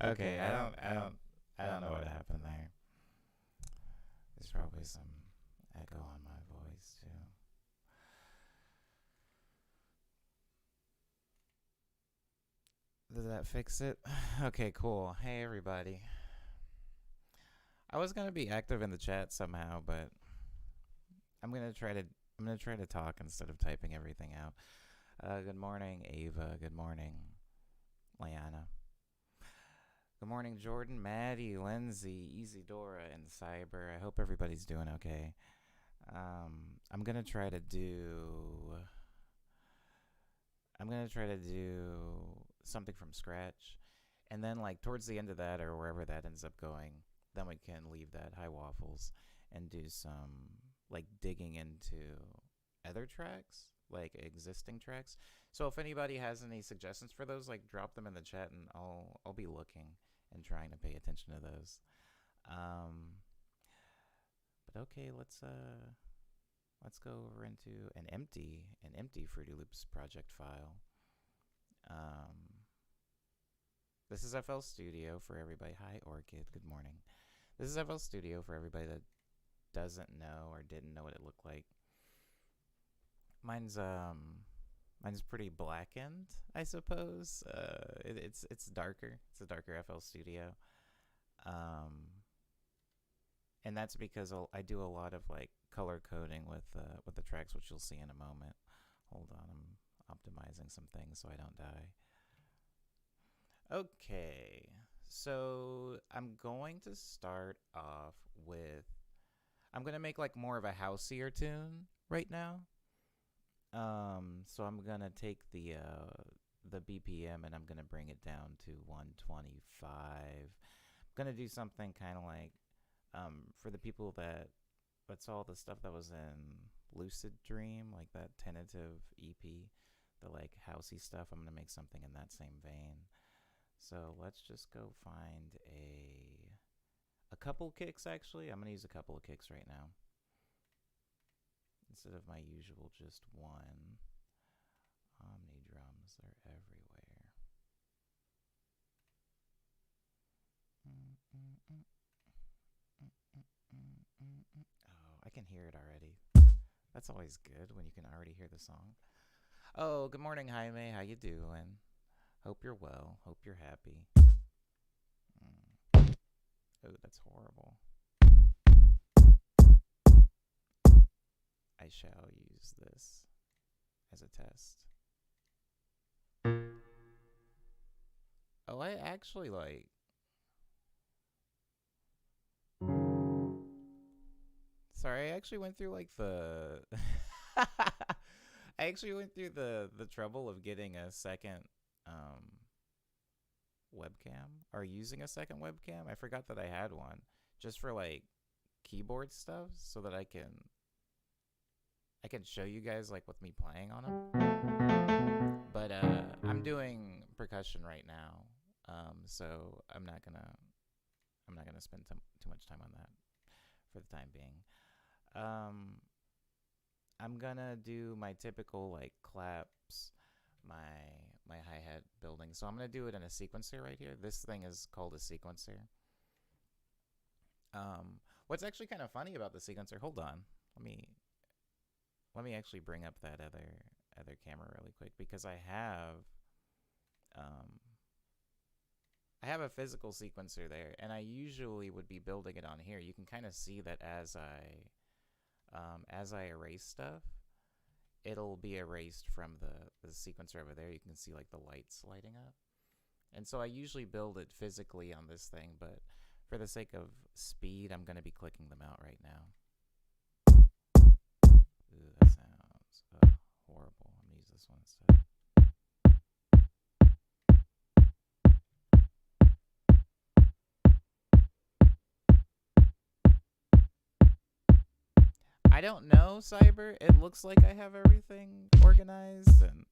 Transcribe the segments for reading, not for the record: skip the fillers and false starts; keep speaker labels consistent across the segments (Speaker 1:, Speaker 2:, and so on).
Speaker 1: Okay, I don't know what happened there. There's probably some echo on my voice too. Does that fix it? Okay, cool. Hey everybody. I was gonna be active in the chat somehow, but I'm gonna try to talk instead of typing everything out. Good morning, Ava. Good morning, Liana. Good morning, Jordan, Maddie, Lindsay, Easy Dora, and Cyber. I hope everybody's doing okay. I'm gonna try to do. I'm gonna try to do something from scratch, and then like towards the end of that or wherever that ends up going, then we can leave that high waffles and do some like digging into other tracks, like existing tracks. So if anybody has any suggestions for those, like drop them in the chat, and I'll be looking and trying to pay attention to those. Um, but okay, let's go over into an empty Fruity Loops project file. Um, this is FL Studio for everybody. Hi, Orchid. Good morning. This is FL Studio for everybody that doesn't know or didn't know what it looked like. Mine's pretty blackened, I suppose. It's darker. It's a darker FL Studio. Um, and that's because I do a lot of like color coding with the tracks, which you'll see in a moment. Hold on, I'm optimizing some things so I don't die. Okay, so I'm going to start off with. I'm gonna make like more of a houseier tune right now. So I'm gonna take the BPM and I'm gonna bring it down to 125. I'm gonna do something kind of like for the people that saw the stuff that was in Lucid Dream, like that tentative EP, the like housey stuff. I'm gonna make something in that same vein. So let's just go find a couple kicks. Actually, I'm gonna use a couple of kicks right now instead of my usual just one. Omni drums, they're everywhere. Oh, I can hear it already. That's always good when you can already hear the song. Oh, good morning, Jaime. How you doing? Hope you're well. Hope you're happy. Oh, that's horrible. I shall use this as a test. Oh, I actually like. Sorry, I actually went through like the. I actually went through the trouble of getting a second webcam or using a second webcam. I forgot that I had one just for like keyboard stuff so that I can show you guys like with me playing on them. But I'm doing percussion right now, so I'm not gonna spend too much time on that for the time being. Um, I'm gonna do my typical like claps, my hi hat building. So I'm gonna do it in a sequencer right here. This thing is called a sequencer. What's actually kind of funny about the sequencer? Hold on, let me actually bring up that other camera really quick because um I have a physical sequencer there, and I usually would be building it on here. You can kind of see that as I erase stuff, it'll be erased from the sequencer over there. You can see like the lights lighting up. And so I usually build it physically on this thing, but for the sake of speed, I'm going to be clicking them out right now. Ooh, that sounds horrible. I'm going to use this one instead. I don't know, Cyber. It looks like I have everything organized, and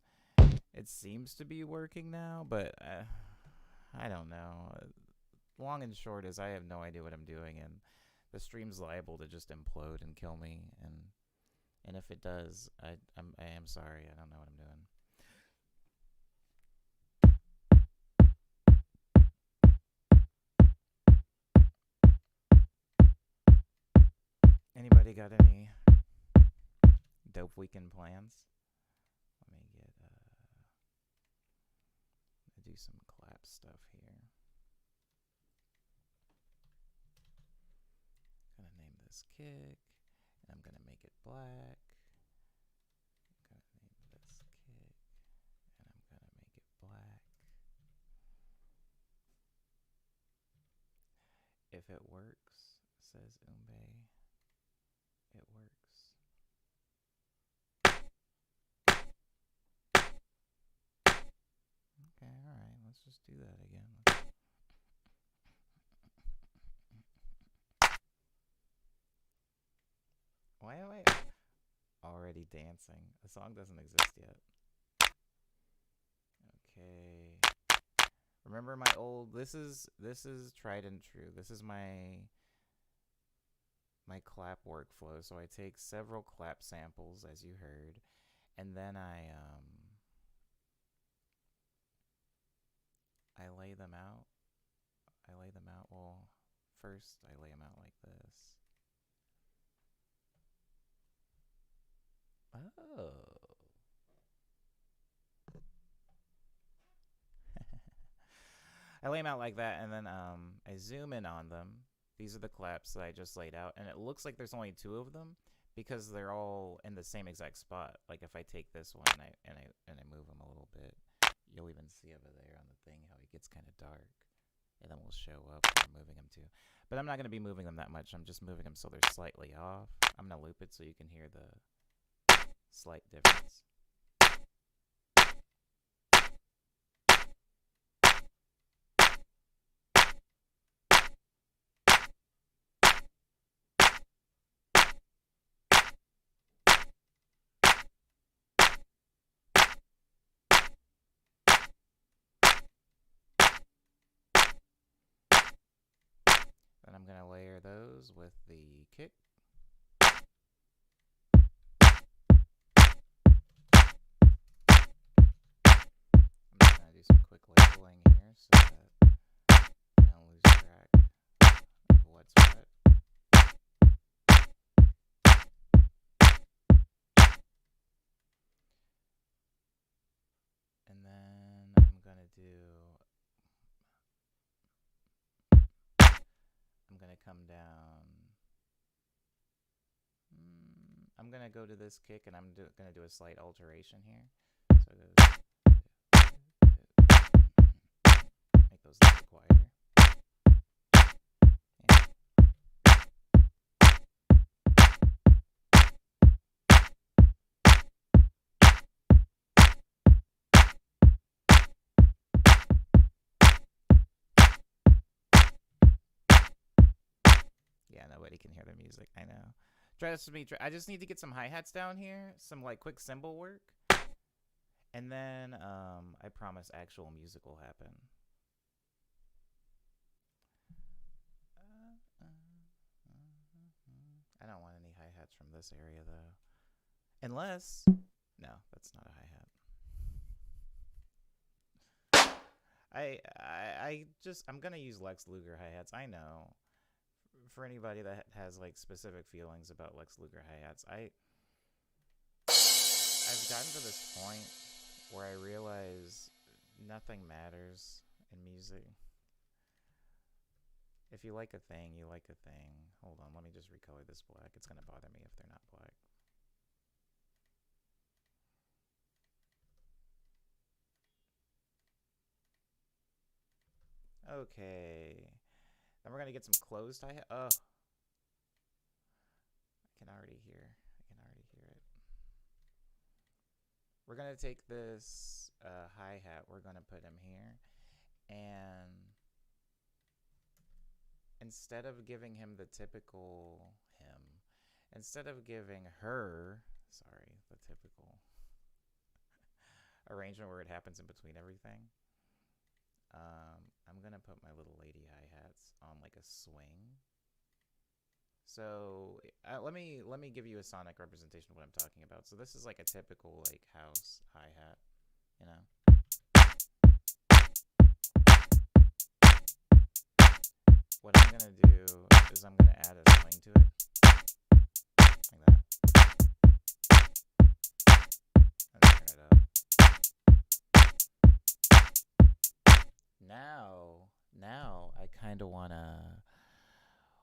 Speaker 1: it seems to be working now, but I don't know. Long and short is I have no idea what I'm doing, and the stream's liable to just implode and kill me, and if it does, I am sorry. I don't know what I'm doing. Anybody got any dope weekend plans? Let me do some clap stuff here. I'm gonna name this kick, and I'm gonna make it black. I'm gonna name this kick, and I'm gonna make it black. If it works, says Umbe, it works. Okay, alright, let's just do that again. Wait. Already dancing. The song doesn't exist yet. Okay. Remember my old, this is tried and true. This is my clap workflow. So I take several clap samples, as you heard, and then I lay them out. Well, first I lay them out like this. Oh. I lay them out like that, and then I zoom in on them. These are the claps that I just laid out, and it looks like there's only 2 of them because they're all in the same exact spot. Like if I take this one and I move them a little bit, you'll even see over there on the thing how it gets kind of dark, and then we'll show up where I'm moving them to. But I'm not going to be moving them that much. I'm just moving them so they're slightly off. I'm going to loop it so you can hear the slight difference. Then I'm going to layer those with the kick. I'm just going to do some quick labeling here so that I don't lose track of what's what. And then I'm going to come down. I'm going to go to this kick, and I'm going to do a slight alteration here. So it goes, make those a little quieter. Yeah, nobody can hear the music. I know. Trust me. I just need to get some hi-hats down here, some like quick cymbal work, and then I promise actual music will happen. I don't want any hi-hats from this area though, unless no, that's not a hi-hat. I'm gonna use Lex Luger hi-hats. I know. For anybody that has like specific feelings about Lex Luger hi-hats, I've gotten to this point where I realize nothing matters in music. If you like a thing, you like a thing. Hold on, let me just recolor this black. It's gonna bother me if they're not black. Okay. Then we're going to get some closed hi-hat. Oh. I can already hear it. We're going to take this hi-hat. We're going to put him here. And instead of giving him the typical instead of giving her, the typical arrangement where it happens in between everything, I'm gonna put my little lady hi-hats on like a swing. So let me give you a sonic representation of what I'm talking about. So this is like a typical like house hi-hat, you know. What I'm gonna do is I'm gonna add a swing to it. kind of want to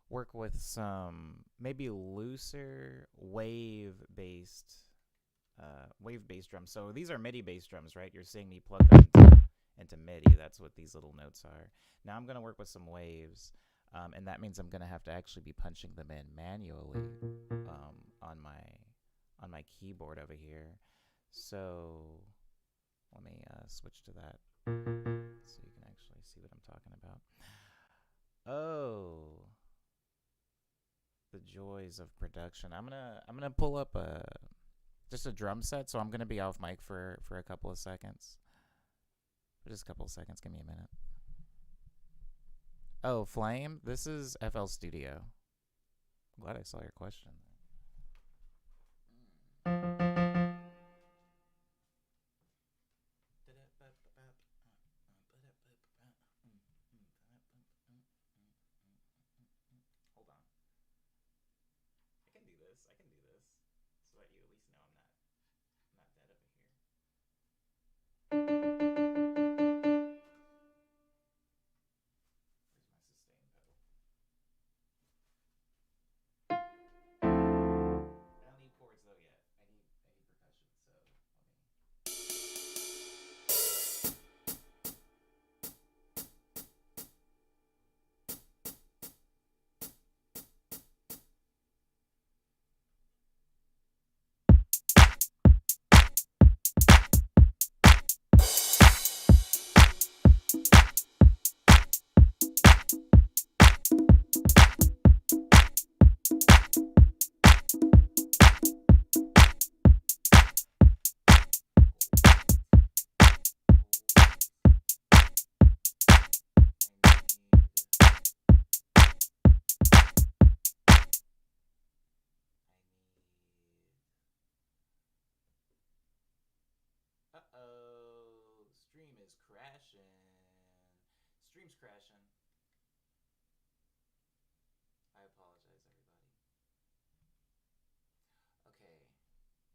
Speaker 1: work with some maybe looser wave based drums. So these are MIDI bass drums, right? You're seeing me plug them into MIDI. That's what these little notes are. Now I'm going to work with some waves, and that means I'm going to have to actually be punching them in manually on my keyboard over here. So let me switch to that so you can actually see what I'm talking about. Oh, the joys of production. I'm gonna pull up just a drum set, so I'm gonna be off mic for a couple of seconds. For just a couple of seconds. Give me a minute. Oh, Flame. This is FL Studio. I'm glad I saw your question. Hold on. I can do this. I can do this. So that you at least know I'm not dead over here. Where's my sustain pedal? I don't need chords though yet. I need percussion. So let me. Uh-oh, stream is crashing. Stream's crashing. I apologize, everybody. Okay. I want this sound.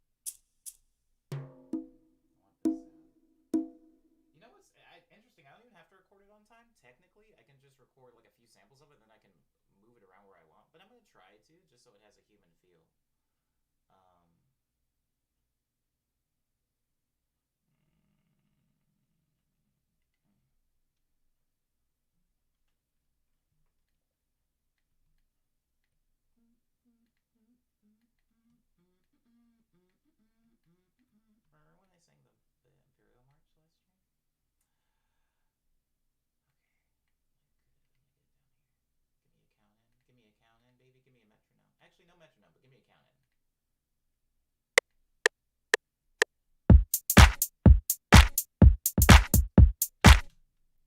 Speaker 1: You know what's interesting? I don't even have to record it on time. Technically, I can just record like a few samples of it, and then I can move it around where I want. But I'm gonna try to, just so it has a human feel. Remember when I sang the Imperial March last stream? Okay, let me get it down here. Give me a count in, baby. Give me a metronome. Actually, no metronome, but give me a count in.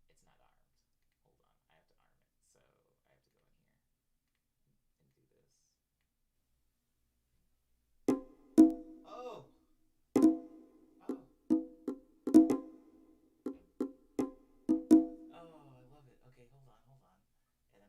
Speaker 1: It's not armed. Hold on, I have to arm it. So I have to go in here and do this. Oh! Oh! Oh, I love it. Okay, hold on. And then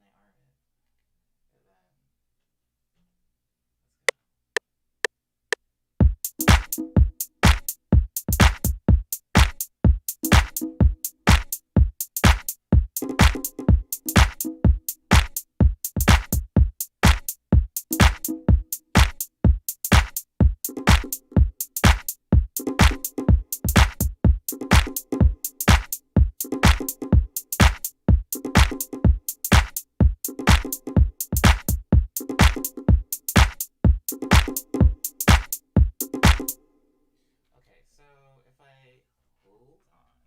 Speaker 1: I arm it. And then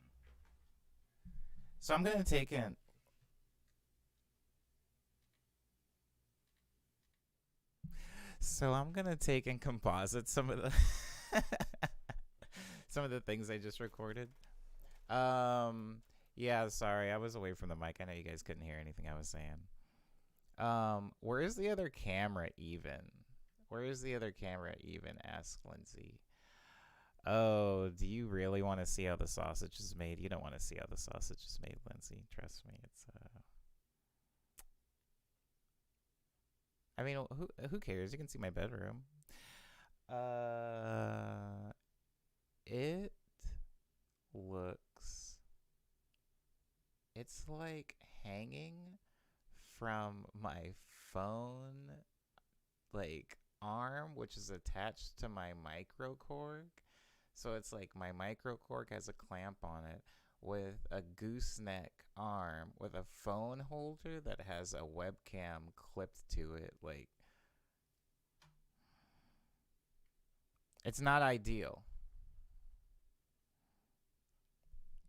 Speaker 1: So I'm gonna take in. So I'm gonna take and composite some of the some of the things I just recorded. Yeah, sorry, I was away from the mic. I know you guys couldn't hear anything I was saying. Where is the other camera even? Where is the other camera even? Asked Lindsay. Oh, do you really want to see how the sausage is made? You don't want to see how the sausage is made, Lindsay. Trust me, it's I mean, who cares? You can see my bedroom. It looks. It's like hanging from my phone, like, arm, which is attached to my micro cork. So it's like my micro cork has a clamp on it with a gooseneck arm with a phone holder that has a webcam clipped to it. Like, it's not ideal.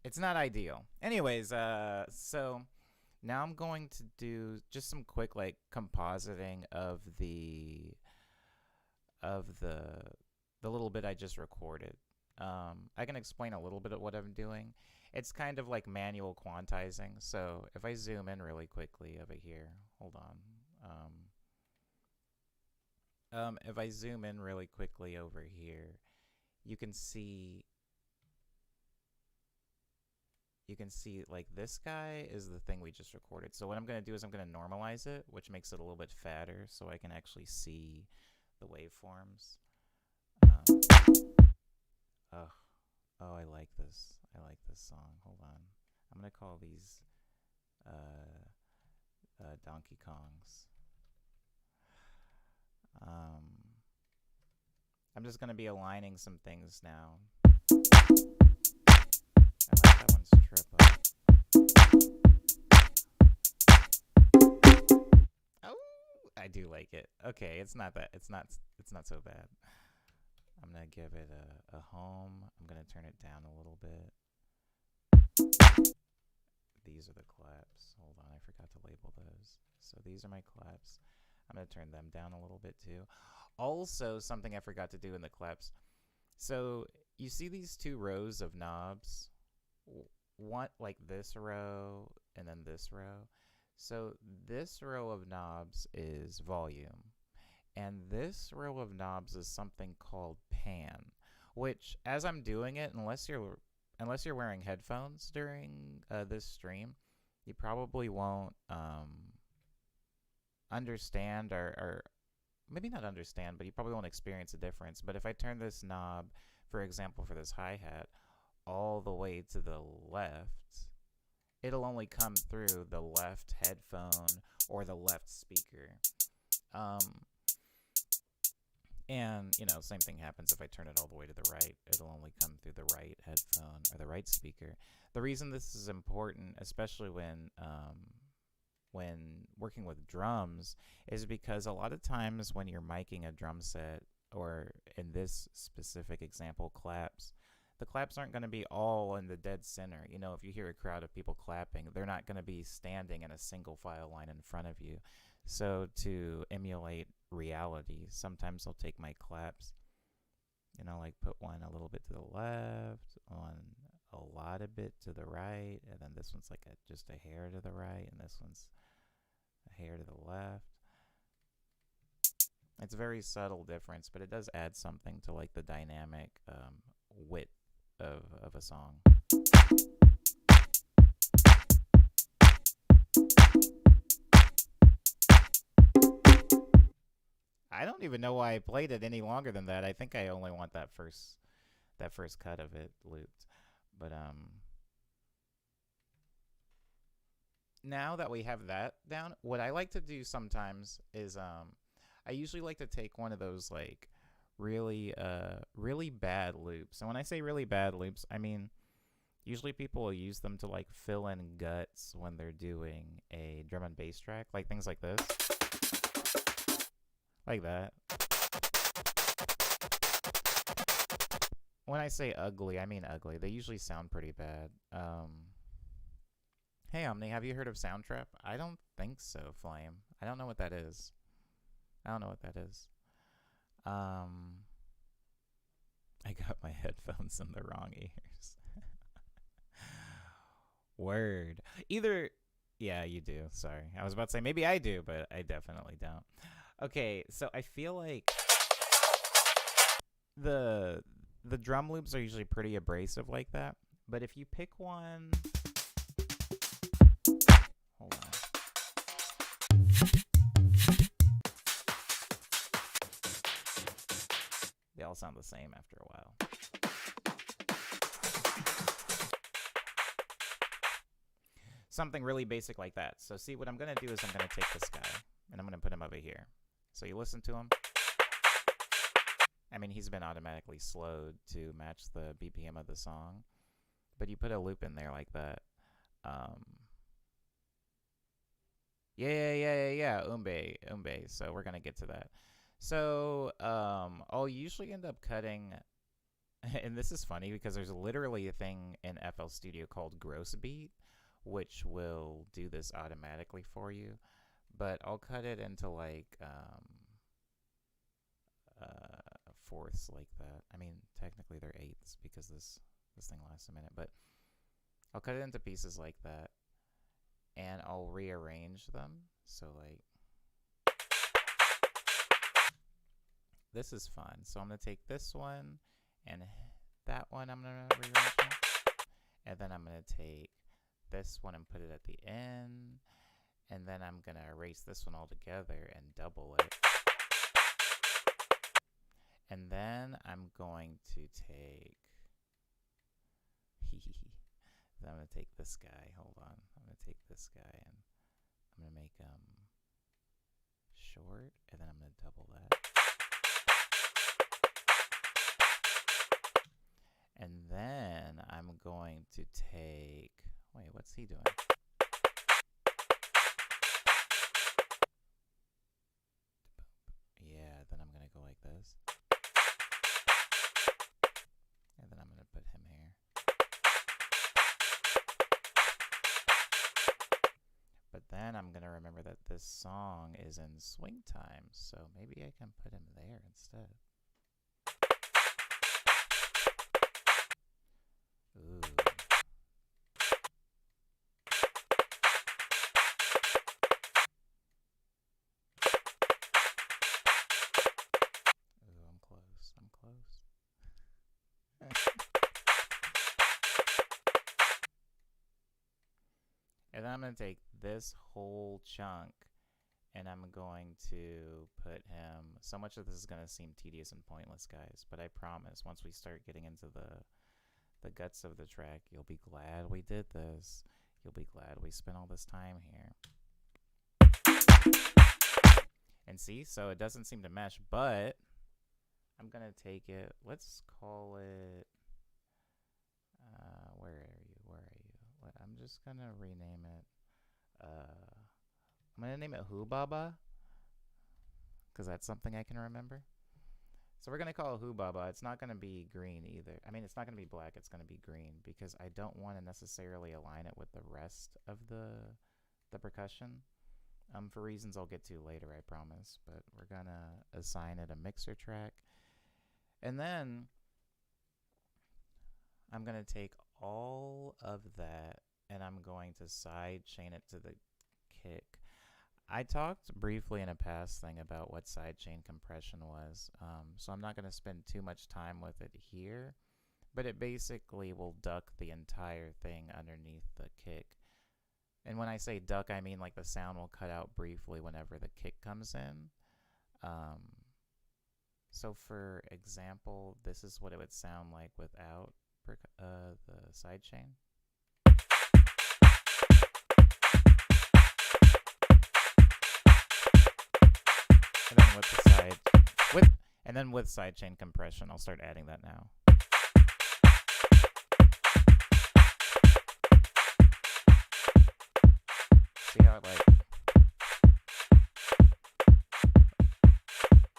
Speaker 1: It's not ideal. Anyways, so now I'm going to do just some quick like compositing of the little bit I just recorded. I can explain a little bit of what I'm doing. It's kind of like manual quantizing. So if I zoom in really quickly over here, hold on. If I zoom in really quickly over here, you can see like this guy is the thing we just recorded. So what I'm going to do is I'm going to normalize it, which makes it a little bit fatter so I can actually see the waveforms. Oh, I like this. I like this song. Hold on. I'm going to call these Donkey Kongs. I'm just going to be aligning some things now. I like that one's triple. Oh, I do like it. Okay, it's not so bad. I'm gonna give it a home. I'm gonna turn it down a little bit. These are the claps. Hold on, I forgot to label those. So these are my claps. I'm gonna turn them down a little bit too. Also, something I forgot to do in the claps. So you see these two rows of knobs? One like this row and then this row. So this row of knobs is volume. And this row of knobs is something called pan, which as I'm doing it, unless you're wearing headphones during this stream, you probably won't understand or maybe not understand, but you probably won't experience a difference. But if I turn this knob, for example, for this hi-hat, all the way to the left, it'll only come through the left headphone or the left speaker. And, same thing happens if I turn it all the way to the right. It'll only come through the right headphone or the right speaker. The reason this is important, especially when working with drums, is because a lot of times when you're miking a drum set, or in this specific example, claps, the claps aren't going to be all in the dead center. If you hear a crowd of people clapping, they're not going to be standing in a single file line in front of you. So to emulate reality, sometimes I'll take my claps, like put one a little bit to the left, one a lot a bit to the right, and then this one's like just a hair to the right, and this one's a hair to the left. It's a very subtle difference, but it does add something to like the dynamic width of a song. I don't even know why I played it any longer than that. I think I only want that first cut of it looped. But now that we have that down, what I like to do sometimes is I usually like to take one of those like really bad loops. And when I say really bad loops, I mean usually people will use them to like fill in guts when they're doing a drum and bass track, like things like this. Like that. When I say ugly, I mean ugly. They usually sound pretty bad. Hey Omni, have you heard of Soundtrap? I don't think so, Flame. I don't know what that is. I got my headphones in the wrong ears. Word. Yeah, you do. Sorry. I was about to say maybe I do, but I definitely don't. Okay, so I feel like the drum loops are usually pretty abrasive like that, but if you pick one, hold on. They all sound the same after a while. something really basic like that. So see, what I'm going to do is I'm going to take this guy, and I'm going to put him over here. So you listen to him. I mean, he's been automatically slowed to match the BPM of the song. But you put a loop in there like that. Yeah. Umbe. So we're going to get to that. So I'll usually end up cutting, and this is funny because there's literally a thing in FL Studio called Gross Beat, which will do this automatically for you. But I'll cut it into like fourths like that. I mean, technically they're eighths because this thing lasts a minute, but I'll cut it into pieces like that, and I'll rearrange them. So like, this is fun. So I'm going to take this one and that one I'm going to rearrange them. And then I'm going to take this one and put it at the end. And then I'm going to erase this one all together and double it. And then I'm going to take... then I'm going to take this guy. Hold on. I'm going to take this guy and I'm going to make him short. And then I'm going to double that. And then I'm going to take... Wait, what's he doing? Yeah, then I'm going to go like this. And then I'm going to put him here. But then I'm going to remember that this song is in swing time, so maybe I can put him there instead. Ooh. I'm close. And then I'm going to take this whole chunk and I'm going to put him... So much of this is going to seem tedious and pointless, guys, but I promise once we start getting into the guts of the track, you'll be glad we did this. You'll be glad we spent all this time here. And see, so it doesn't seem to mesh, but I'm going to take it, let's call it, where are you? I'm just going to rename it, I'm going to name it Hubbaba, because that's something I can remember. So we're going to call it Hubbaba. It's not going to be green either. I mean, it's not going to be black, it's going to be green, because I don't want to necessarily align it with the rest of the percussion. For reasons I'll get to later, I promise. But we're going to assign it a mixer track. And then I'm going to take all of that and I'm going to side chain it to the kick. I talked briefly in a past thing about what sidechain compression was, so I'm not going to spend too much time with it here, but it basically will duck the entire thing underneath the kick. And when I say duck, I mean like the sound will cut out briefly whenever the kick comes in. So for example, this is what it would sound like without the sidechain. And then with sidechain compression, I'll start adding that now. See how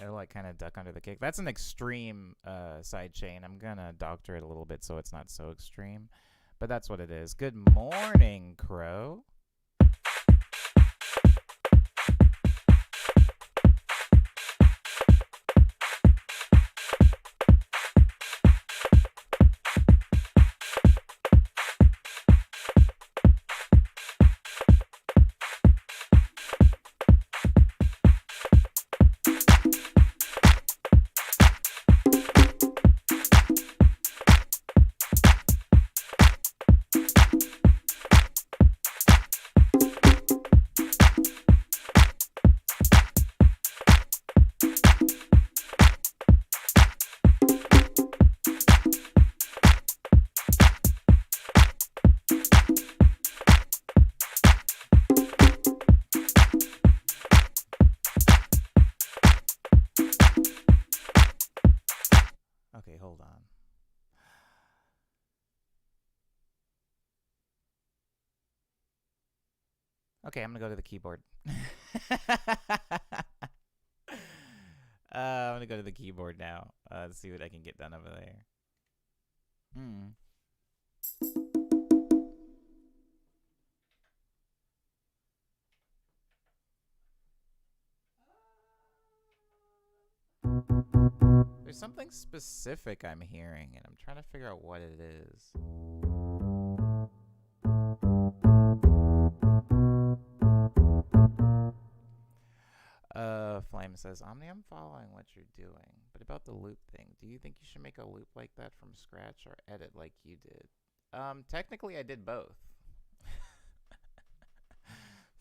Speaker 1: it'll like kind of duck under the kick. That's an extreme sidechain. I'm gonna doctor it a little bit so it's not so extreme, but that's what it is. Good morning, Crow. Okay, hold on. Okay, I'm gonna go to the keyboard. I'm gonna go to the keyboard now. See what I can get done over there. Hmm. There's something specific I'm hearing, and I'm trying to figure out what it is. Flame says, Omni, I'm following what you're doing, but about the loop thing, do you think you should make a loop like that from scratch or edit like you did? Technically, I did both.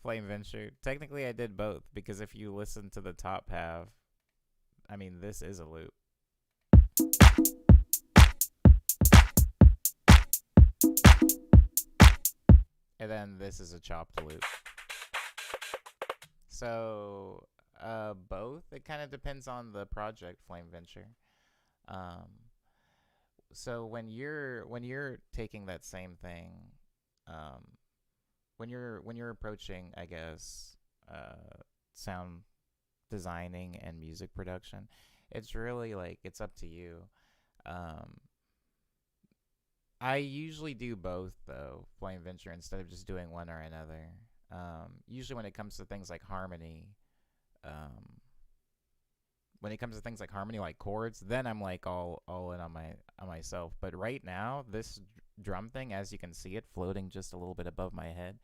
Speaker 1: Flame Venture. Technically, I did both because if you listen to the top half, I mean, this is a loop. And then this is a chopped loop. So, both. It kind of depends on the project, Flame Venture. So when you're taking that same thing, um, when you're approaching, I guess, sound designing and music production, it's really like it's up to you. Um, I usually do both though, Flame Venture, instead of just doing one or another. Usually when it comes to things like harmony, um, like chords, then I'm like all in on myself. But right now, this drum thing, as you can see it floating just a little bit above my head,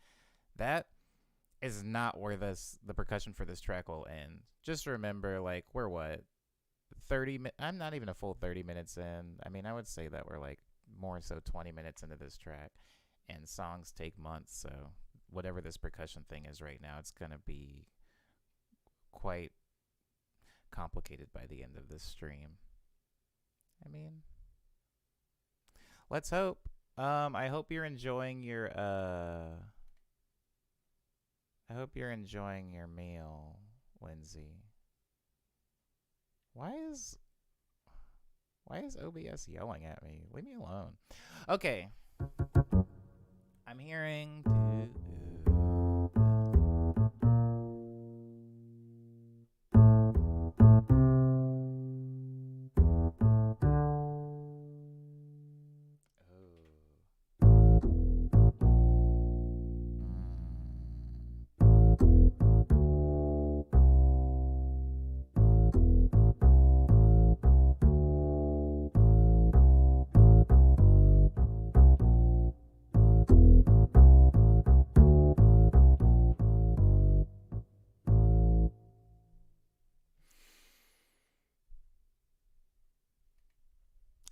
Speaker 1: that is not where the percussion for this track will end. Just remember, like, we're what, 30 I'm not even a full 30 minutes in. I mean, I would say that we're like more so 20 minutes into this track, and songs take months, so whatever this percussion thing is right now, it's gonna be quite complicated by the end of this stream. I mean, let's hope. I hope you're enjoying your I hope you're enjoying your meal, Lindsay. Why is OBS yelling at me? Leave me alone. Okay. I'm hearing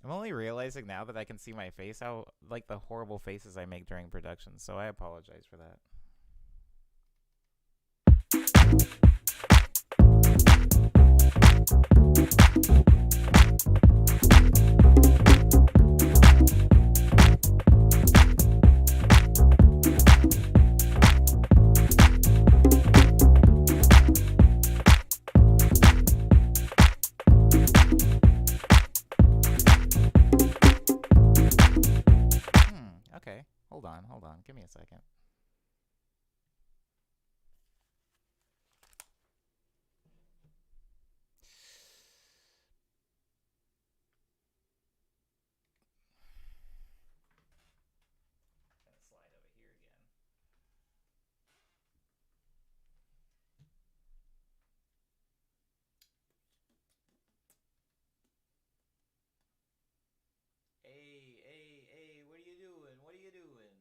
Speaker 1: I'm only realizing now that I can see my face how like the horrible faces I make during production, so I apologize for that. Okay. Hold on. Give me a second. Gonna slide over here again. Hey, what are you doing? What are you doing?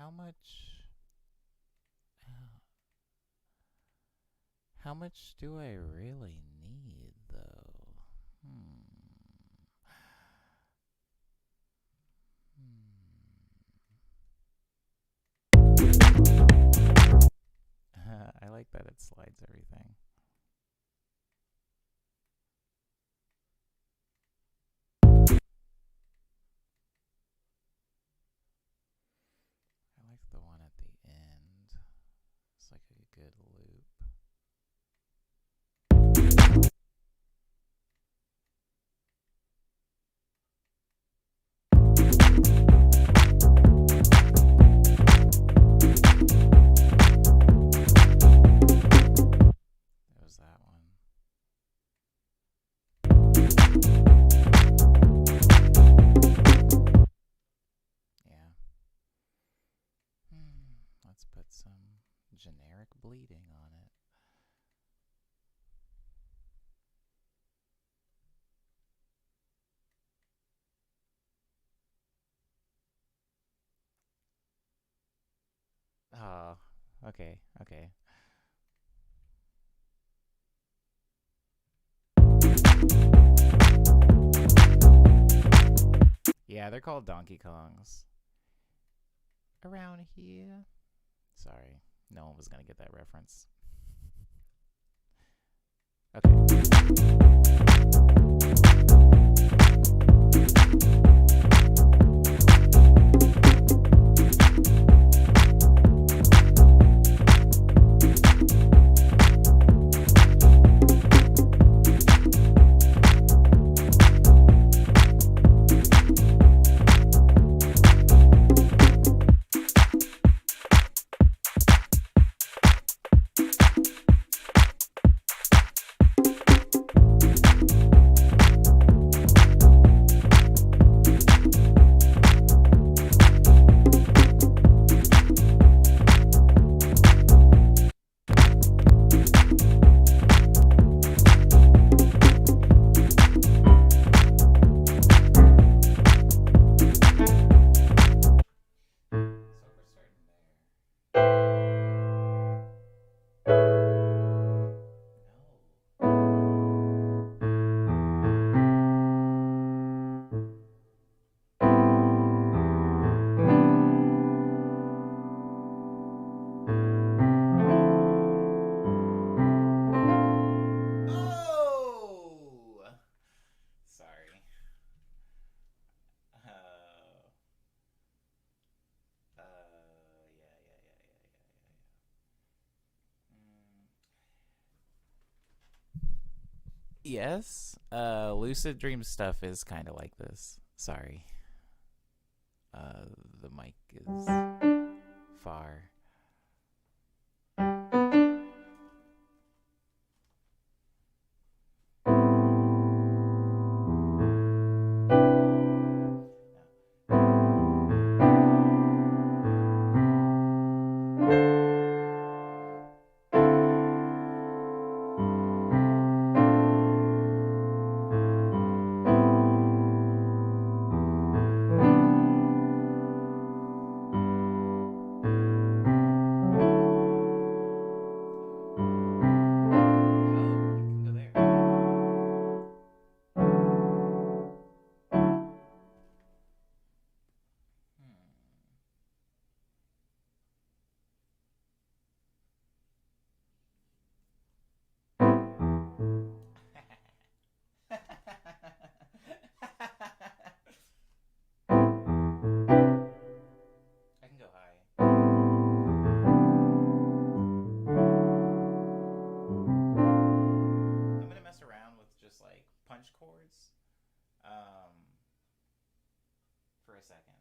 Speaker 1: How much? How much do I really need, though? I like that it slides everything. I like the one at the end. It's like a good loop. It was that one. Yeah. Let's put some generic bleeding on it. Oh, okay. Yeah, they're called Donkey Kongs. Around here. Sorry, no one was gonna get that reference. Yes, lucid dream stuff is kind of like this. Sorry. The mic is far. Punch chords for a second.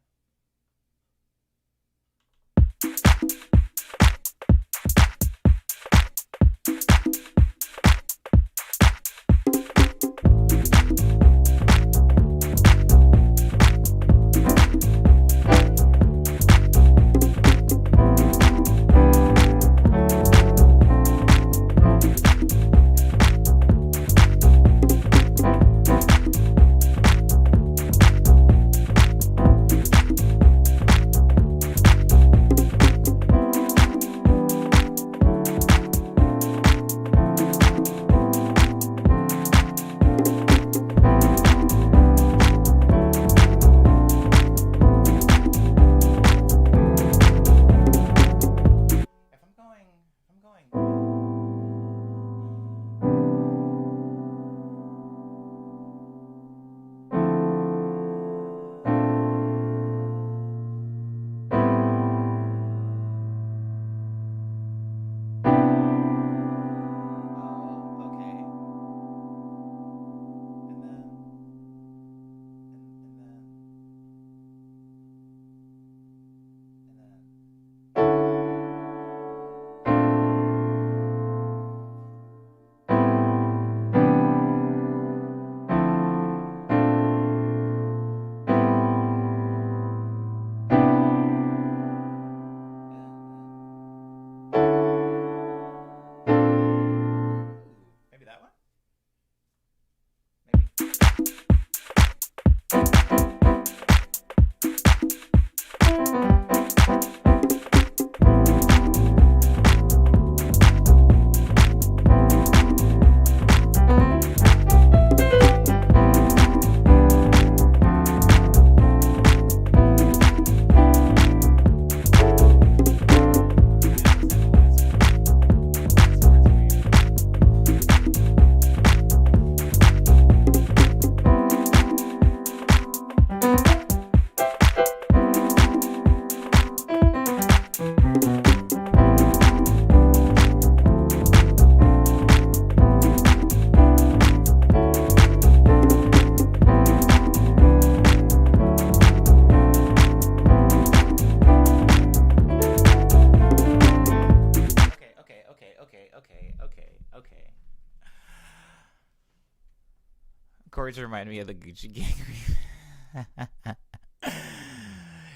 Speaker 1: chords remind me of the Gucci Gang.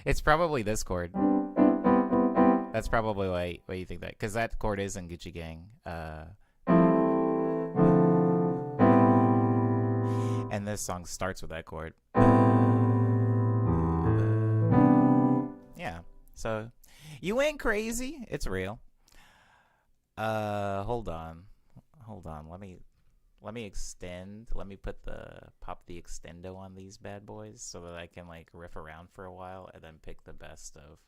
Speaker 1: It's probably this chord. That's probably why you think that, because that chord is in Gucci Gang. And this song starts with that chord. Yeah. So you ain't crazy. It's real. Hold on. Let me extend. Let me pop the extendo on these bad boys so that I can like riff around for a while and then pick the best of,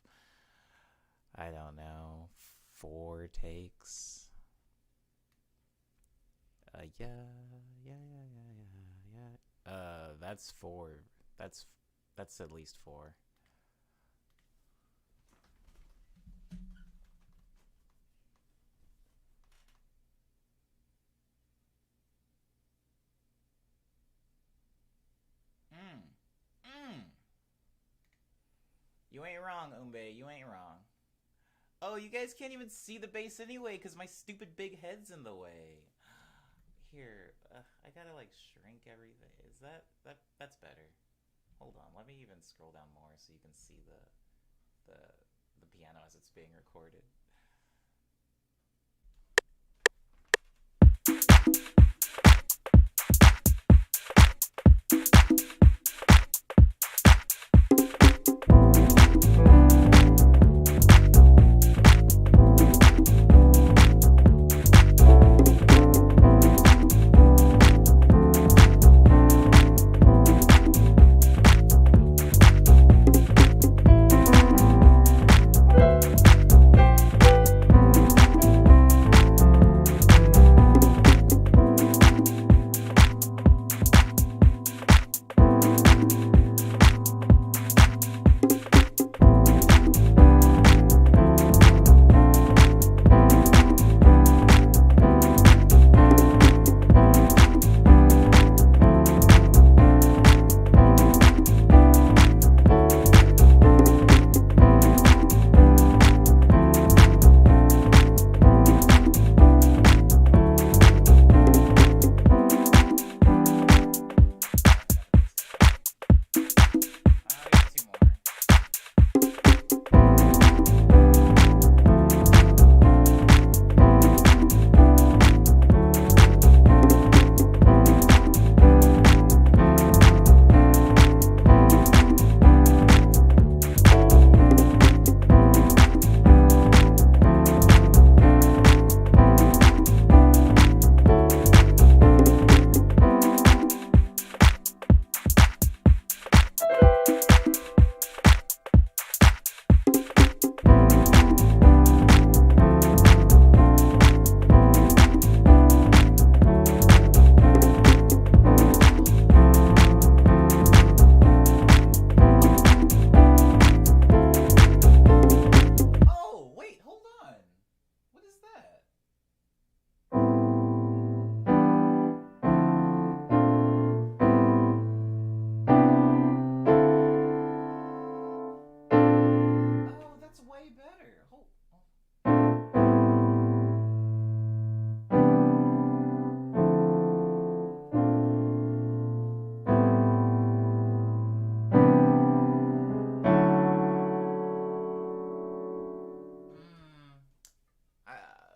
Speaker 1: I don't know, 4 takes. Yeah. That's 4. That's at least 4. You ain't wrong, Umbe. You ain't wrong. Oh, you guys can't even see the bass anyway because my stupid big head's in the way. Here, I gotta like shrink everything. Is that's better? Hold on, let me even scroll down more so you can see the piano as it's being recorded.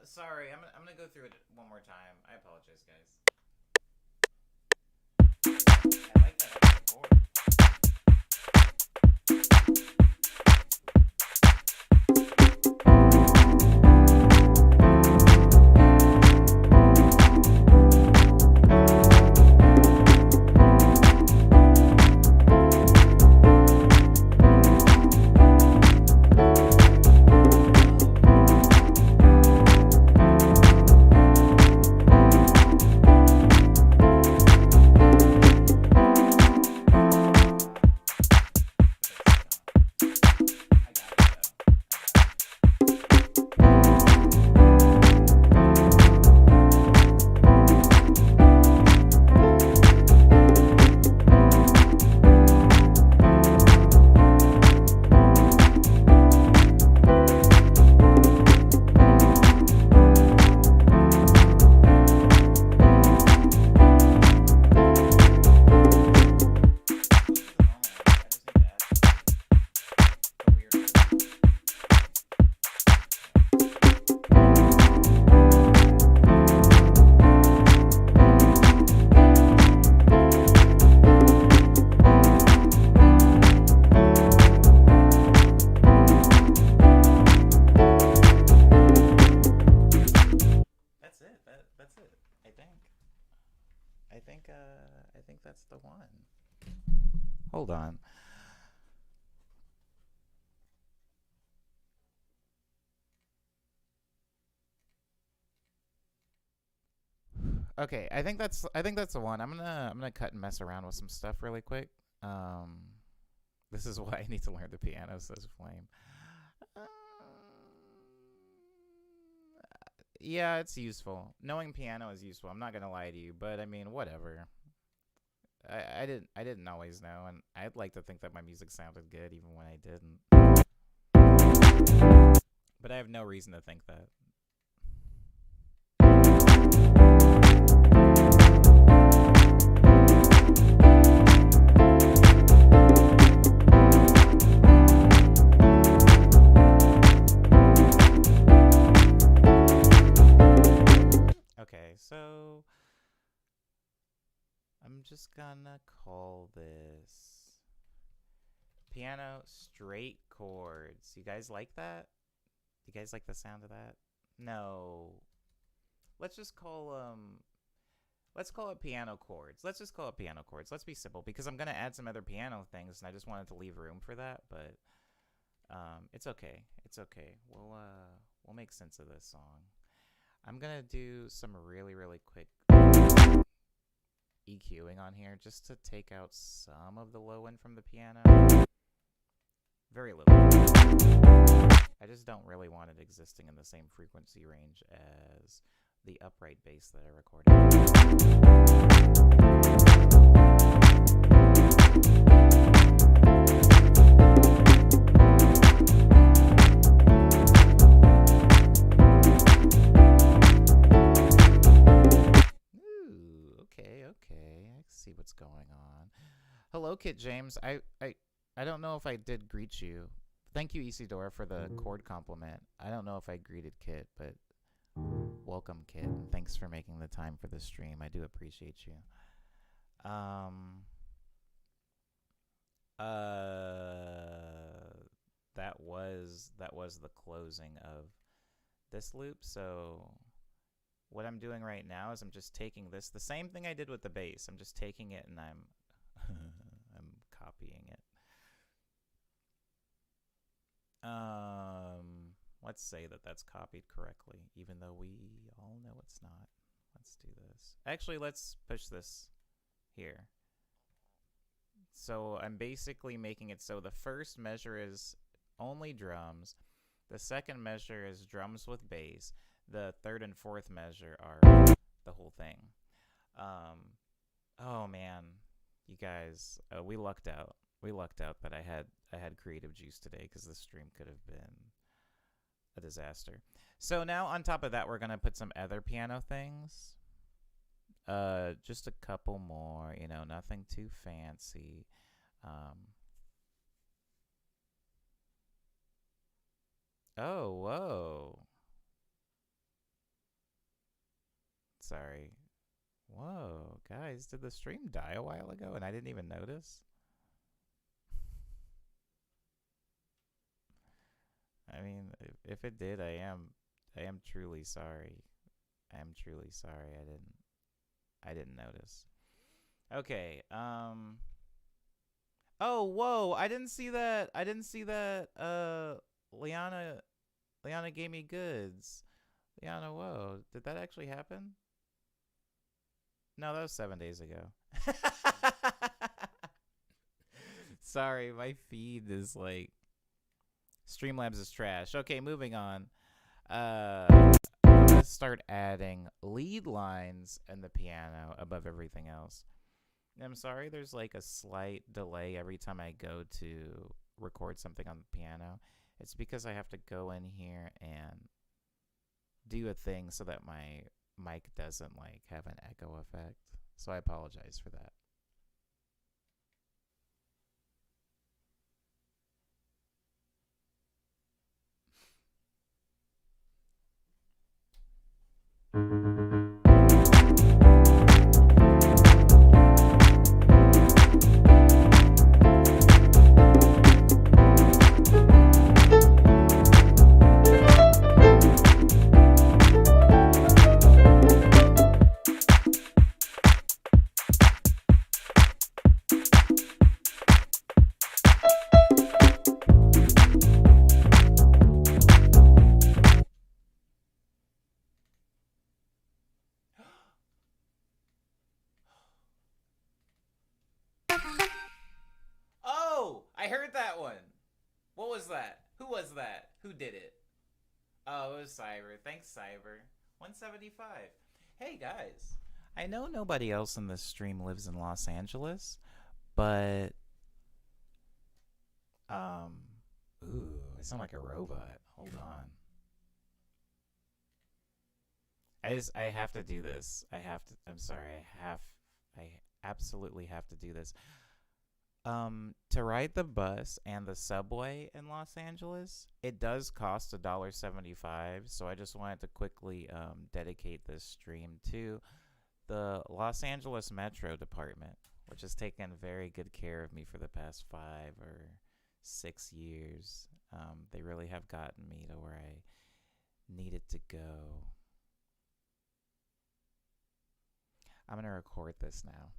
Speaker 1: Sorry, I'm gonna go through it one more time. I apologize, guys. I like that extra chord. Hold on. Okay, I think that's the one. I'm gonna cut and mess around with some stuff really quick. Um, this is why I need to learn the piano, says Flame. Um, yeah, it's useful. Knowing piano is useful. I'm not gonna lie to you, but I mean, whatever. I didn't always know, and I'd like to think that my music sounded good even when I didn't. But I have no reason to think that. Okay, so I'm just gonna call this piano straight chords. You guys like that? You guys like the sound of that? No. Let's just call let's call it piano chords. Let's just call it piano chords. Let's be simple because I'm gonna add some other piano things, and I just wanted to leave room for that. But it's okay. It's okay. We'll make sense of this song. I'm gonna do some really really quick EQing on here just to take out some of the low end from the piano. Very little. I just don't really want it existing in the same frequency range as the upright bass that I recorded. Ooh, okay. I see what's going on. Hello, Kit James. I don't know if I did greet you. Thank you, Isidora, for the chord compliment. I don't know if I greeted Kit, but welcome, Kit, and thanks for making the time for the stream. I do appreciate you. That was the closing of this loop. So what I'm doing right now is I'm just taking this, the same thing I did with the bass. I'm just taking it and I'm I'm copying it. Let's say that that's copied correctly, even though we all know it's not. Let's do this. Actually, let's push this here. So I'm basically making it so the first measure is only drums. The second measure is drums with bass. The third and fourth measure are the whole thing. Oh man, you guys, we lucked out. We lucked out that I had creative juice today because the stream could have been a disaster. So now on top of that, we're gonna put some other piano things. Just a couple more, you know, nothing too fancy. Oh, whoa. Sorry. Whoa, guys, did the stream die a while ago and I didn't even notice? I mean, if it did, I am truly sorry. I am truly sorry. I didn't notice. Okay. Oh, whoa! I didn't see that. Liana gave me goods. Liana, whoa! Did that actually happen? No, that was 7 days ago. Sorry, my feed is like Streamlabs is trash. Okay, moving on. I'm gonna start adding lead lines in the piano above everything else. I'm sorry, there's like a slight delay every time I go to record something on the piano. It's because I have to go in here and do a thing so that my mic doesn't like have an echo effect. So I apologize for that. was that? Who was that? Who did it? Oh, it was Cyber. Thanks, Cyber. 175. Hey, guys. I know nobody else in this stream lives in Los Angeles, but ooh, I sound like a robot. Hold on. I have to do this. I'm sorry. I absolutely have to do this. To ride the bus and the subway in Los Angeles, it does cost $1.75. So I just wanted to quickly dedicate this stream to the Los Angeles Metro Department, which has taken very good care of me for the past 5 or 6 years. They really have gotten me to where I needed to go. I'm going to record this now.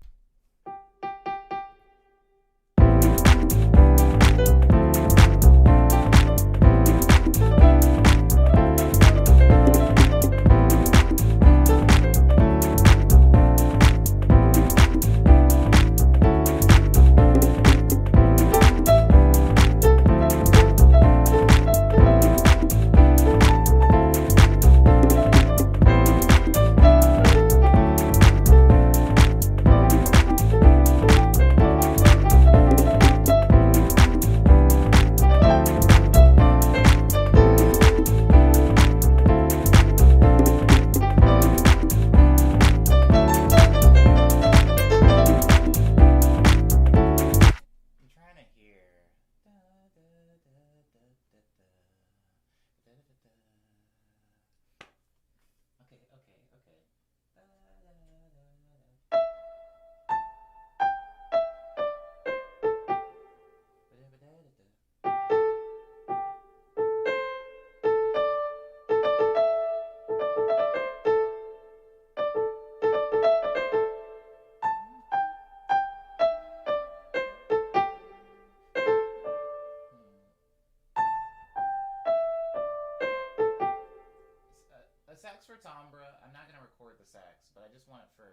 Speaker 1: Sax for Tombra. I'm not gonna record the sax, but I just want it for.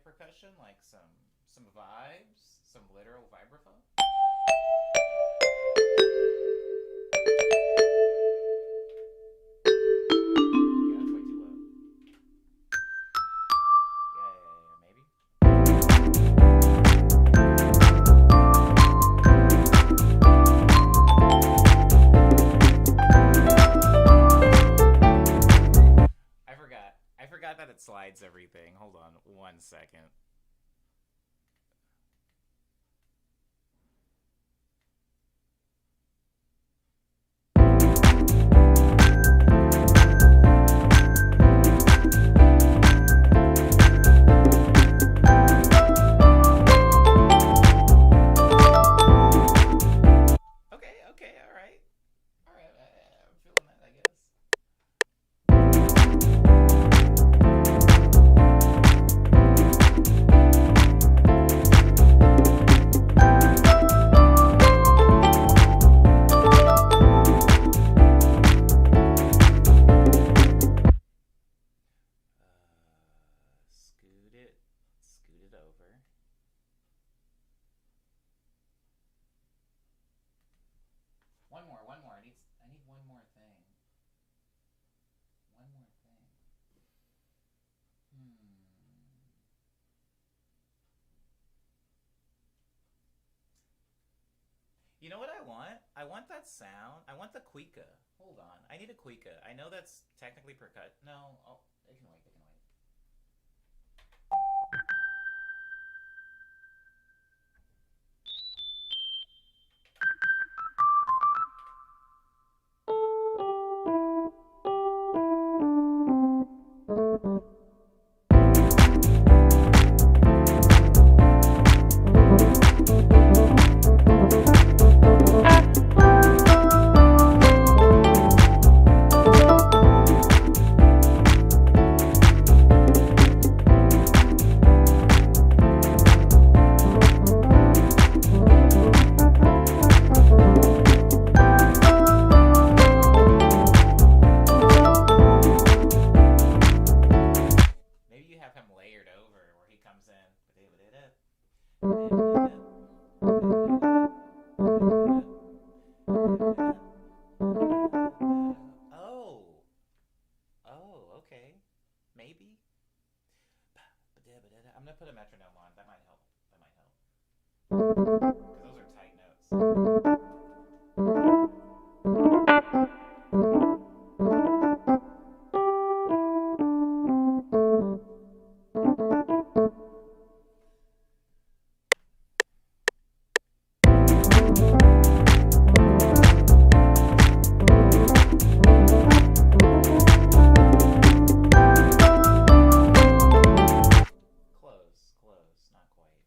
Speaker 1: Percussion, like some vibes, some literal vibraphone. Yeah, that's way too low. Yeah, maybe. I forgot that it slides everything. Hold on 1 second. You know what I want? I want that sound. I want the cuica. Hold on. I need a cuica. I know that's technically percut. No. Oh, it can wait. It can wait. Maybe you have him layered over where he comes in. Oh. Oh, okay. Maybe. I'm gonna put a metronome on. That might help. That might help. Because those are tight notes. Close, close, not quite.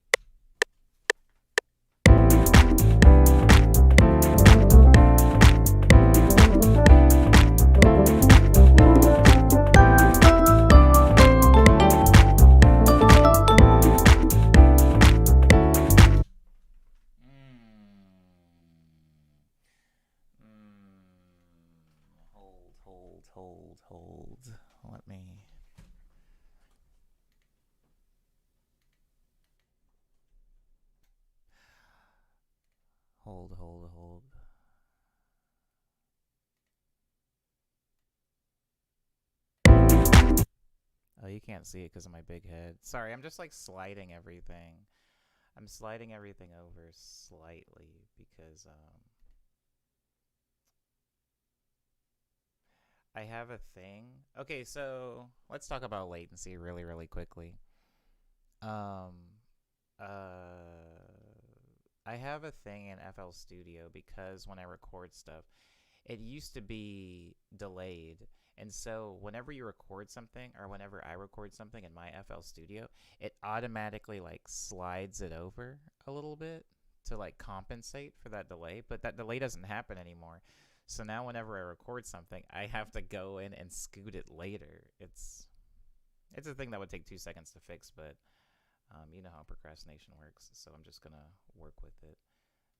Speaker 1: Hold. Let me. Hold. Oh, you can't see it because of my big head. Sorry, I'm just like sliding everything. I'm sliding everything over slightly because I have a thing. Okay, so let's talk about latency really, really quickly. Um, I have a thing in FL Studio because when I record stuff, it used to be delayed. And so whenever you record something or whenever I record something in my FL Studio, it automatically like slides it over a little bit to like compensate for that delay, but that delay doesn't happen anymore. So now whenever I record something, I have to go in and scoot it later. It's a thing that would take 2 seconds to fix, but you know how procrastination works, so I'm just gonna work with it.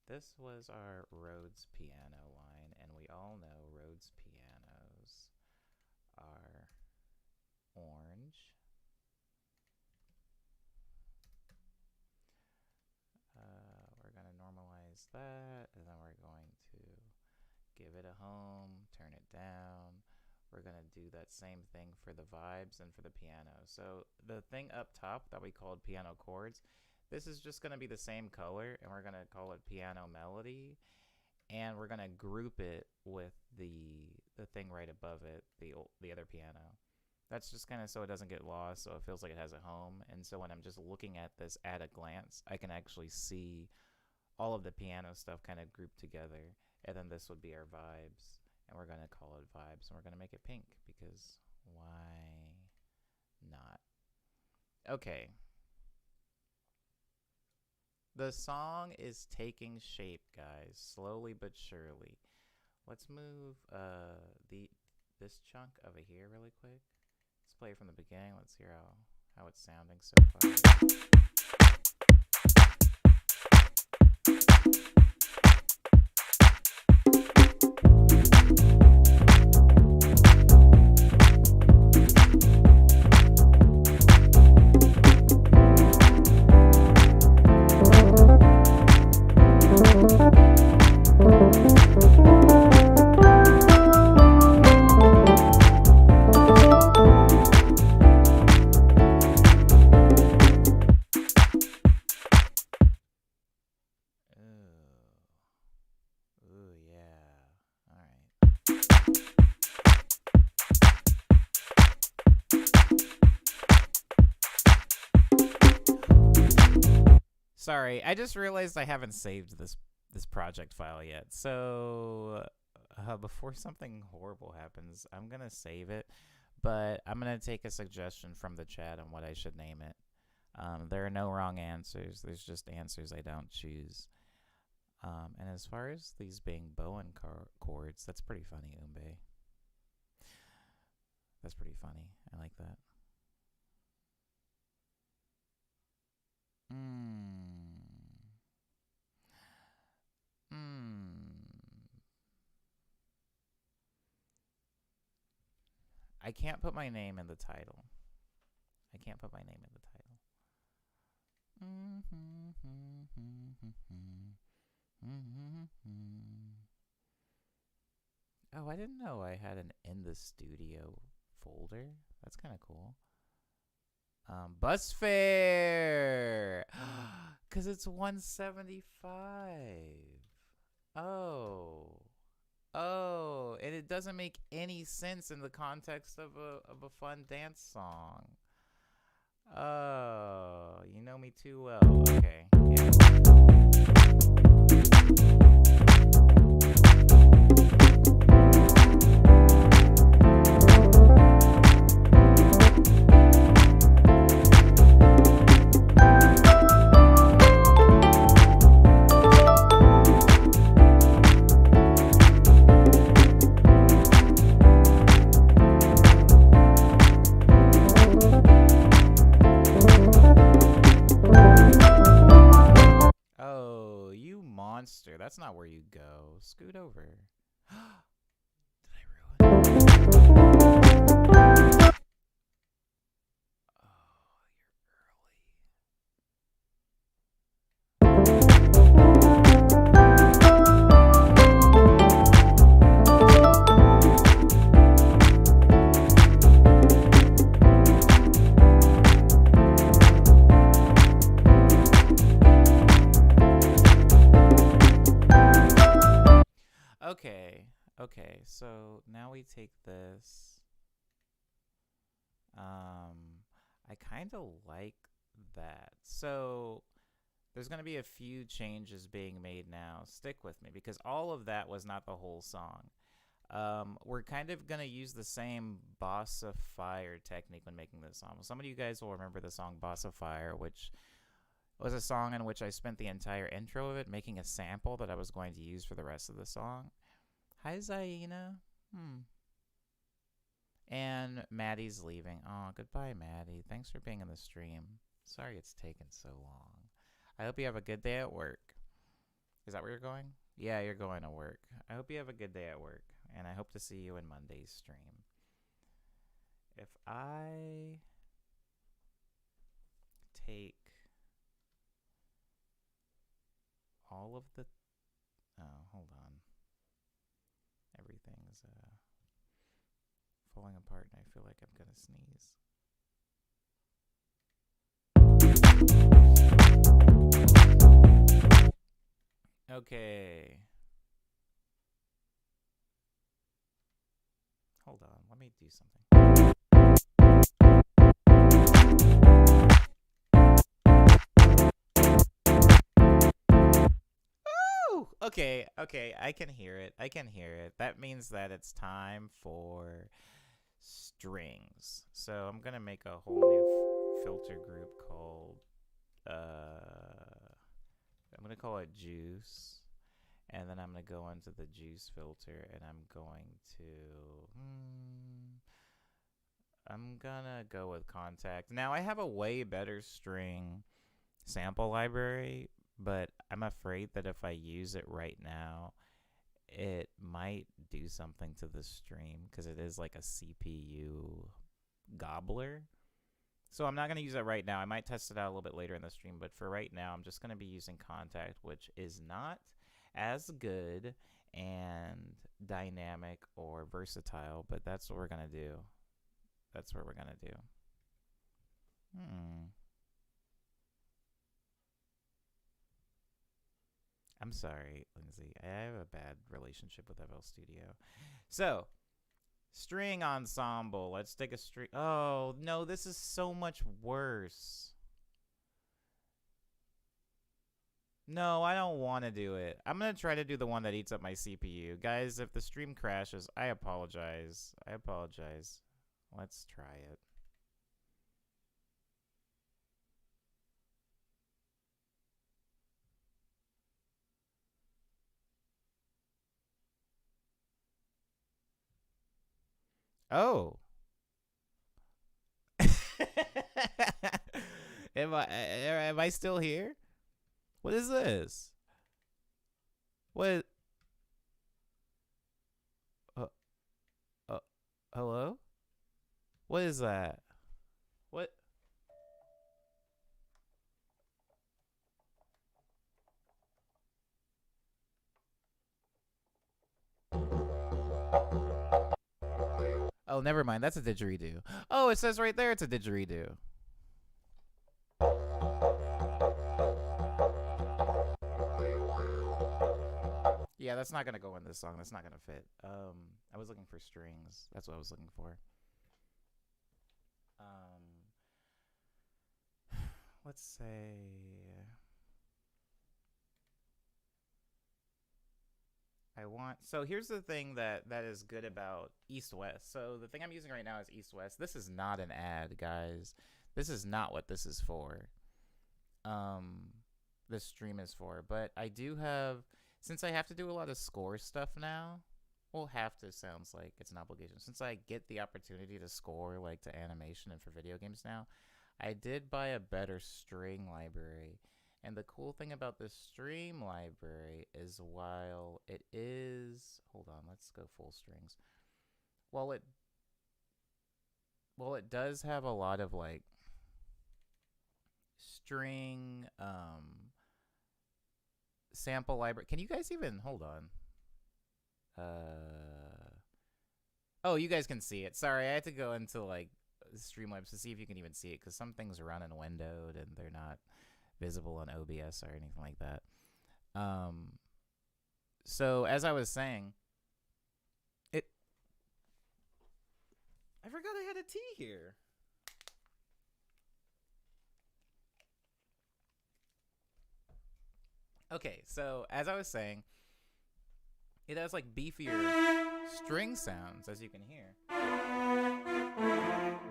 Speaker 1: This was our Rhodes piano line, and we all know Rhodes pianos are orange. We're gonna normalize that, and then we're going to give it a home, turn it down. We're going to do that same thing for the vibes and for the piano. So the thing up top that we called piano chords, this is just going to be the same color, and we're going to call it piano melody. And we're going to group it with the thing right above it, the other piano. That's just kind of so it doesn't get lost, so it feels like it has a home. And so when I'm just looking at this at a glance, I can actually see all of the piano stuff kind of grouped together. And then this would be our vibes, and we're going to call it vibes, and we're going to make it pink, because why not? Okay. The song is taking shape, guys, slowly but surely. Let's move this chunk over here really quick. Let's play it from the beginning. Let's hear how it's sounding so far. Sorry, I just realized I haven't saved this project file yet. So before something horrible happens, I'm gonna save it, but I'm gonna take a suggestion from the chat on what I should name it. There are no wrong answers. There's just answers I don't choose. And as far as these being Bowen chords, that's pretty funny, Umbe. That's pretty funny. I like that. I can't put my name in the title. I can't put my name in the title. Oh, I didn't know I had an in the studio folder. That's kind of cool. Bus fare, cause it's $175. Oh, and it doesn't make any sense in the context of a fun dance song. Oh, you know me too well. Okay. Yeah. That's not where you go. Scoot over. Did I ruin it? Okay, so now we take this. I kind of like that. So there's going to be a few changes being made now. Stick with me, because all of that was not the whole song. We're kind of going to use the same Bossa Fire technique when making this song. Some of you guys will remember the song Bossa Fire, which was a song in which I spent the entire intro of it making a sample that I was going to use for the rest of the song. Hi, Zaina. And Maddie's leaving. Oh, goodbye, Maddie. Thanks for being in the stream. Sorry it's taken so long. I hope you have a good day at work. Is that where you're going? Yeah, you're going to work. I hope you have a good day at work, and I hope to see you in Monday's stream. If I take all of the... Oh, hold on. Everything's falling apart, and I feel like I'm gonna sneeze. Okay. Hold on, let me do something. Okay, I can hear it. That means that it's time for strings. So I'm gonna make a whole new filter group called I'm gonna call it juice, and then I'm gonna go into the juice filter, and I'm gonna go with contact. Now I have a way better string sample library, but I'm afraid that if I use it right now, it might do something to the stream, because it is like a CPU gobbler. So I'm not going to use it right now. I might test it out a little bit later in the stream, but for right now, I'm just going to be using contact, which is not as good and dynamic or versatile, but that's what we're going to do. That's what we're going to do. I'm sorry, Lindsay. I have a bad relationship with FL Studio. So, string ensemble. Let's take a string. Oh, no, this is so much worse. No, I don't want to do it. I'm going to try to do the one that eats up my CPU. Guys, if the stream crashes, I apologize. I apologize. Let's try it. Oh. Am I still here? What is this? What? Uh, hello? What is that? What? Oh, never mind. That's a didgeridoo. Oh, it says right there it's a didgeridoo. Yeah, that's not gonna go in this song. That's not gonna fit. I was looking for strings. That's what I was looking for. Let's say I want. So here's the thing that is good about East West. So the thing I'm using right now is East West. This is not an ad, guys. This is not what this is for. This stream is for. But I do have, since I have to do a lot of score stuff now. Well, have to sounds like it's an obligation. Since I get the opportunity to score like to animation and for video games now, I did buy a better string library. And the cool thing about this stream library is while it is, hold on, let's go full strings. While it does have a lot of like string sample library. Can you guys even hold on? Oh, you guys can see it. Sorry, I had to go into like Streamlabs to see if you can even see it because some things run in windowed and they're not visible on OBS or anything like that. So as I was saying, I forgot I had a tea here. Okay, so as I was saying, it has like beefier string sounds, as you can hear.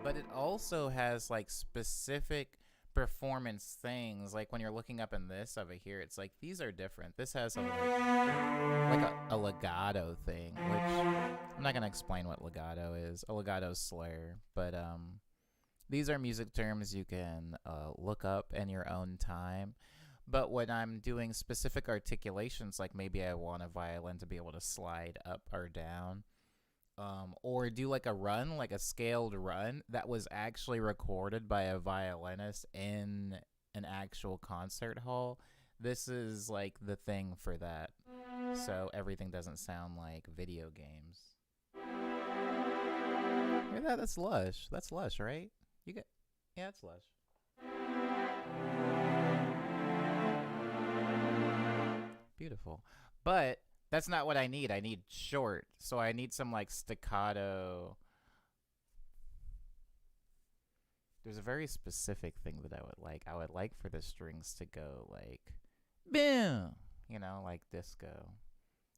Speaker 1: But it also has like specific performance things. Like when you're looking up in this over here, it's like these are different. This has like a legato thing, which I'm not gonna explain what legato is. A legato slur, but these are music terms you can look up in your own time. But when I'm doing specific articulations, like maybe I want a violin to be able to slide up or down, or do like a run, like a scaled run that was actually recorded by a violinist in an actual concert hall, this is like the thing for that. So everything doesn't sound like video games. Hear that? That's lush. That's lush, right? You get, yeah, it's lush. Beautiful. But that's not what I need. I need short. So I need some like staccato. There's a very specific thing that I would like. I would like for the strings to go like, boom, you know, like disco.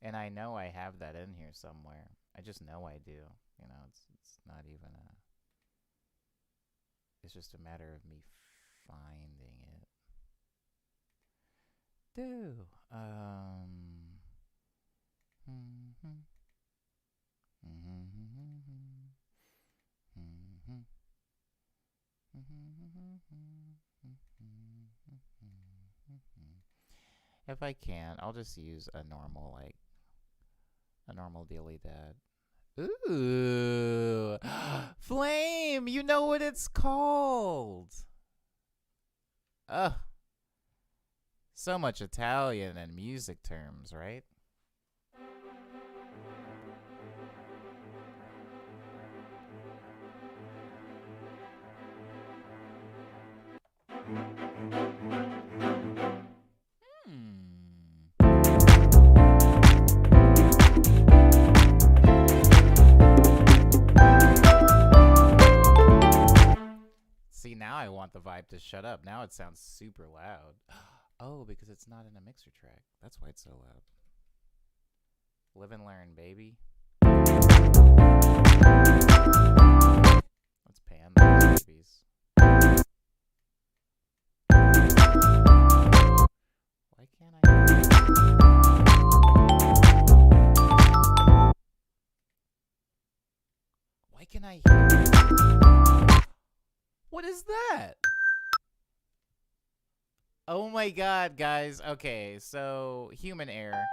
Speaker 1: And I know I have that in here somewhere. I just know I do. You know, it's not even a, it's just a matter of me finding it. If I can, I'll just use a normal, like, a normal dealy dad. Ooh, Flame, you know what it's called. Ugh. So much Italian and music terms, right? See, now I want the vibe to shut up. Now it sounds super loud. Oh, because it's not in a mixer track. That's why it's so loud. Live and learn, baby. Let's pan those babies. Why can't I? Why can I hear? What is that? Oh my god, guys. Okay, so human error.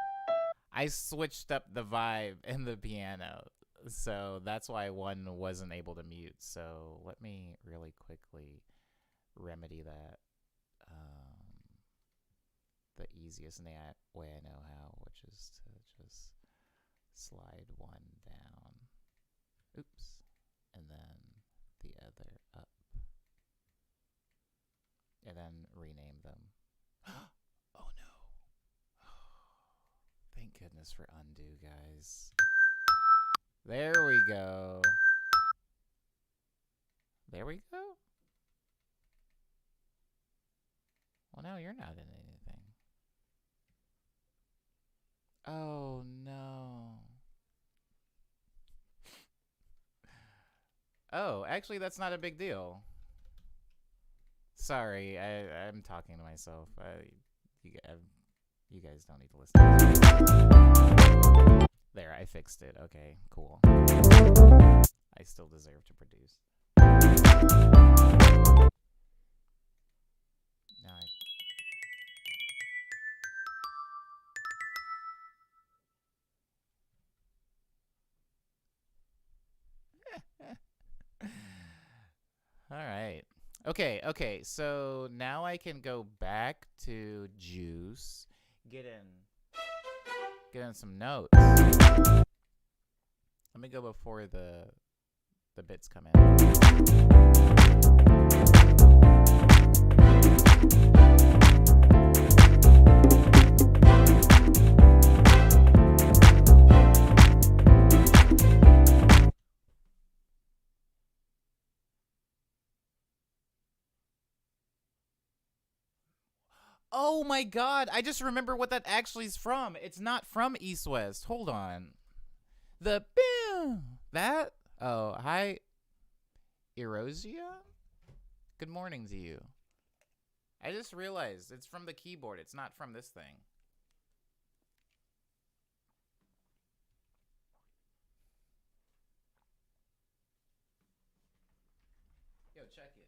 Speaker 1: I switched up the vibe in the piano. So that's why one wasn't able to mute. So let me really quickly remedy that. The easiest way I know how, which is to just slide one down. Oops. And then the other up. And then rename them. Oh no. Thank goodness for undo, guys. There we go. There we go? Well, now you're not in anything. Oh no. Oh, actually, that's not a big deal. Sorry, I'm talking to myself. You guys don't need to listen to me. There, I fixed it. Okay, cool. I still deserve to produce. Now All right. Okay, so now I can go back to Juice, get in some notes. Let me go before the bits come in. Oh my god, I just remember what that actually is from. It's not from East West. Hold on. That? Oh, hi, Erosia? Good morning to you. I just realized it's from the keyboard. It's not from this thing. Yo, check it.